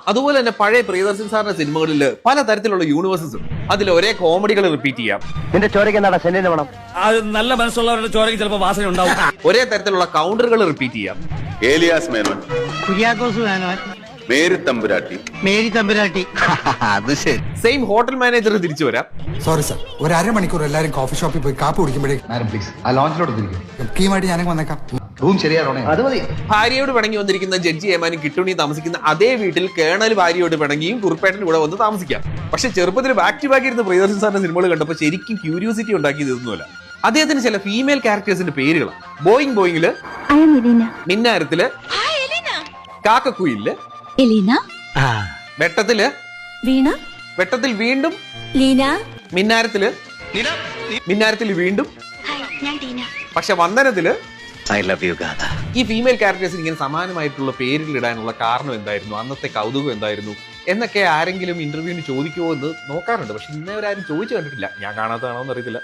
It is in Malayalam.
അതുപോലെ തന്നെ പഴയ പ്രിയദർശൻ സാറിന്റെ സിനിമകളിൽ പലതരത്തിലുള്ള യൂണിവേഴ്സസ് ഉണ്ട്. അതിൽ ഒരേ കോമഡികൾ റിപ്പീറ്റ് ചെയ്യാം. നിന്റെ ചോരയ്ക്ക് എന്താണ് സെന്റിന് വേണം? നല്ല മനസ്സുള്ളവരുടെ ചോരയ്ക്ക് ചിലപ്പോൾ വാസന ഉണ്ടാവും. ഒരേ തരത്തിലുള്ള കൗണ്ടറുകൾ റിപ്പീറ്റ് ചെയ്യാം. ഏലിയാസ് മേനോൻ, കുര്യാക്കോസ് മേനോൻ, മേരി തമ്പുരാട്ടി, മേരി തമ്പുരാട്ടി. അത് ശരി. സെയിം ഹോട്ടൽ മാനേജർ തിരിച്ചു വരാം. സോറി സർ, ഒരു അരമണിക്കൂർ എല്ലാവരും കോഫി ഷോപ്പിൽ പോയി കാപ്പ് കുടിക്കുമ്പോഴേ പ്ലീസ് ആ ലോഞ്ചിലോട്ട് തിരിക്കും. കീമായിട്ട് ഞാനങ്ങ് വന്നേക്കാം. റൂം ശരിയാണോ? അത് മതി. ഭാര്യയോട് പിണങ്ങി വന്നിരിക്കുന്ന ജഡ്ജി ഏമാനും കിട്ടുണി താമസിക്കുന്ന അതേ വീട്ടിൽ കേണൽ ഭാര്യയോട് പിണങ്ങിയും കുറുപ്പേട്ടൻ ഇവിടെ വന്ന് താമസിക്കാം. പക്ഷെ ചെറുപ്പത്തിൽ ബാക്ക് ടു ബാക്ക് ഇരുന്ന് പ്രിയദർശൻ സാറിന്റെ സിനിമകൾ കണ്ടപ്പോൾ ശരിക്കും ക്യൂരിയോസിറ്റി ഉണ്ടാക്കിയത് ഇതൊന്നുമല്ല. അദ്ദേഹത്തിന് ചില ഫീമെയിൽ ക്യാരക്ടേഴ്സിന്റെ പേരുകളാണ്. ബോയിങ്ങില്, മിന്നാരത്തില്, കാക്കക്കുയില്, വെട്ടത്തില്, വീണ, വെട്ടത്തിൽ വീണ്ടും, ലീന, മിന്നാരത്തില്, മിന്നാരത്തിൽ വീണ്ടും, പക്ഷെ വന്ദനത്തില് ഐ ലവ് യു ഗാഥ. ഈ ഫീമെയിൽ ക്യാരക്ടേഴ്സിന് ഇങ്ങനെ സമാനമായിട്ടുള്ള പേരിലിടാനുള്ള കാരണം എന്തായിരുന്നു, അന്നത്തെ കൗതുകം എന്തായിരുന്നു എന്നൊക്കെ ആരെങ്കിലും ഇന്റർവ്യൂവിന് ചോദിക്കുമോ എന്ന് നോക്കാറുണ്ട്. പക്ഷെ ഇന്നേ ആരും ചോദിച്ചു കണ്ടിട്ടില്ല. ഞാൻ കാണാത്തതാണോ എന്ന് അറിയത്തില്ല.